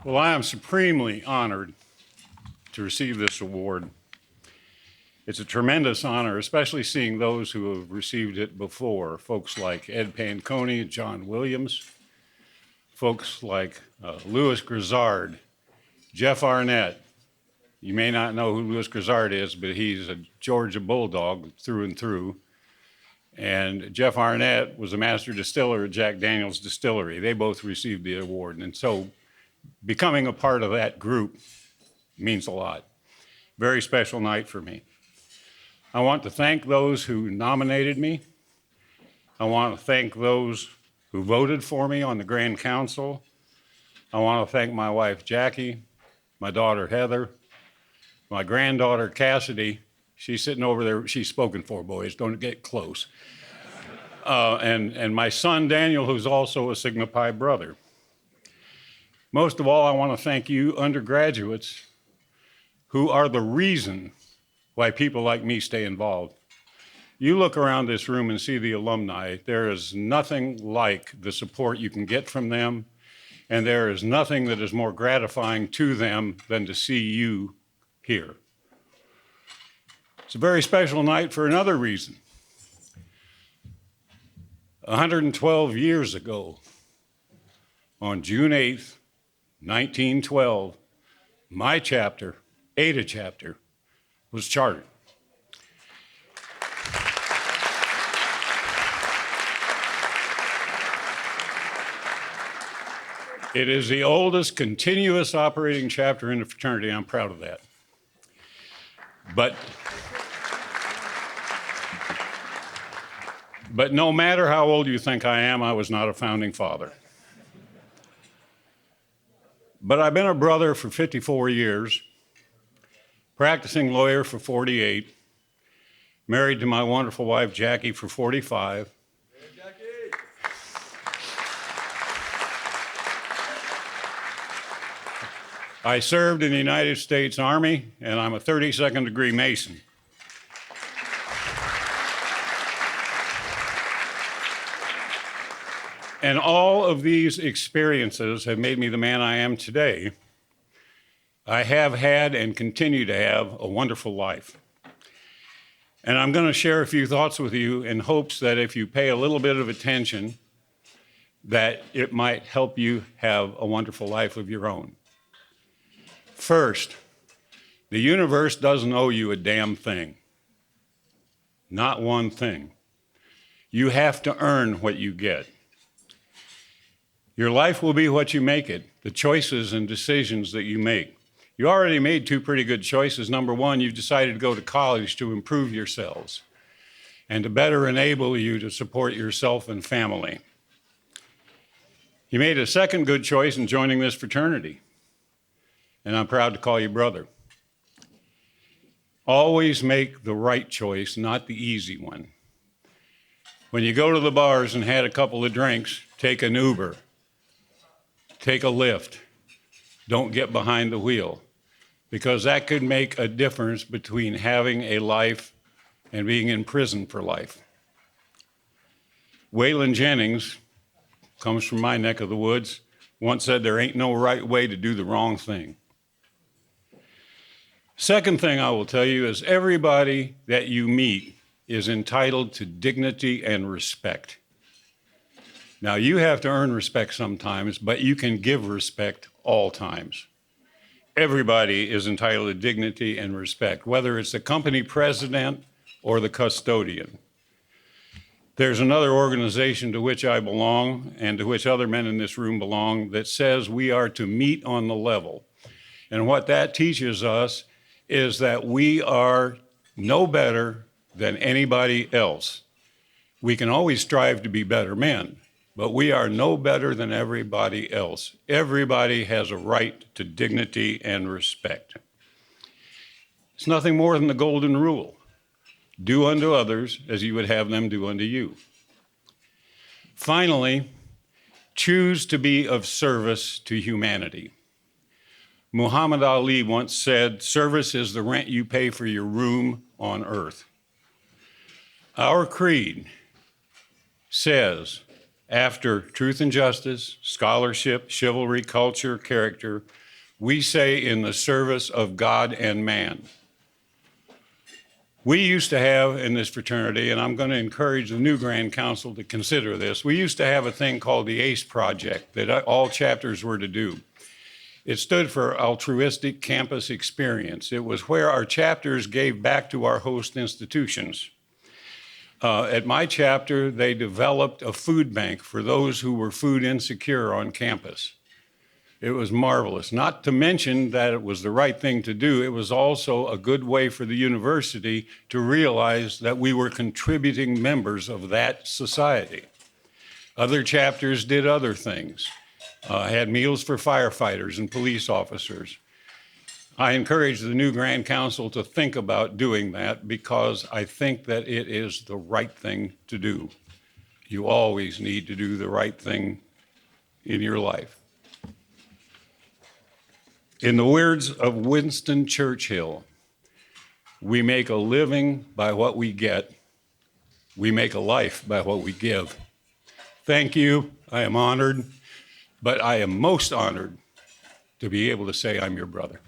Well, I am supremely honored to receive this award. It's a tremendous honor, especially seeing those who have received it before, folks like Ed Panconi, John Williams, folks like Louis Grizzard, Jeff Arnett. You may not know who Louis Grizzard is, but he's a Georgia Bulldog through and through. And Jeff Arnett was a master distiller at Jack Daniel's Distillery. They both received the award. And so becoming a part of that group means a lot. Very special night for me. I want to thank those who nominated me. I want to thank those who voted for me on the Grand Council. I want to thank my wife, Jackie, my daughter, Heather, my granddaughter, Cassidy. She's sitting over there. She's spoken for, boys. Don't get close. And my son, Daniel, who's also a Sigma Pi brother. Most of all, I want to thank you undergraduates who are the reason why people like me stay involved. You look around this room and see the alumni. There is nothing like the support you can get from them, and there is nothing that is more gratifying to them than to see you here. It's a very special night for another reason. 112 years ago, on June 8th, 1912, my chapter, Ada chapter, was chartered. It is the oldest continuous operating chapter in the fraternity. I'm proud of that. But no matter how old you think I am, I was not a founding father. But I've been a brother for 54 years, practicing lawyer for 48, married to my wonderful wife, Jackie, for 45. Hey, Jackie. I served in the United States Army, and I'm a 32nd degree Mason. And all of these experiences have made me the man I am today. I have had and continue to have a wonderful life. And I'm going to share a few thoughts with you in hopes that if you pay a little bit of attention, that it might help you have a wonderful life of your own. First, the universe doesn't owe you a damn thing. Not one thing. You have to earn what you get. Your life will be what you make it, the choices and decisions that you make. You already made two pretty good choices. Number one, you've decided to go to college to improve yourselves and to better enable you to support yourself and family. You made a second good choice in joining this fraternity, and I'm proud to call you brother. Always make the right choice, not the easy one. When you go to the bars and had a couple of drinks, take an Uber. Take a lift. Don't get behind the wheel, because that could make a difference between having a life and being in prison for life. Waylon Jennings, comes from my neck of the woods, once said there ain't no right way to do the wrong thing. Second thing I will tell you is everybody that you meet is entitled to dignity and respect. Now, you have to earn respect sometimes, but you can give respect all times. Everybody is entitled to dignity and respect, whether it's the company president or the custodian. There's another organization to which I belong and to which other men in this room belong that says we are to meet on the level. And what that teaches us is that we are no better than anybody else. We can always strive to be better men, but we are no better than everybody else. Everybody has a right to dignity and respect. It's nothing more than the golden rule. Do unto others as you would have them do unto you. Finally, choose to be of service to humanity. Muhammad Ali once said, "Service is the rent you pay for your room on earth." Our creed says After truth and justice, scholarship, chivalry, culture, character, we say in the service of God and man. We used to have in this fraternity, and I'm going to encourage the new Grand Council to consider this, we used to have a thing called the ACE Project that all chapters were to do. It stood for Altruistic Campus Experience. It was where our chapters gave back to our host institutions. At my chapter, they developed a food bank for those who were food insecure on campus. It was marvelous, not to mention that it was the right thing to do. It was also a good way for the university to realize that we were contributing members of that society. Other chapters did other things, had meals for firefighters and police officers. I encourage the new Grand Council to think about doing that because I think that it is the right thing to do. You always need to do the right thing in your life. In the words of Winston Churchill, we make a living by what we get. We make a life by what we give. Thank you. I am honored, but I am most honored to be able to say I'm your brother.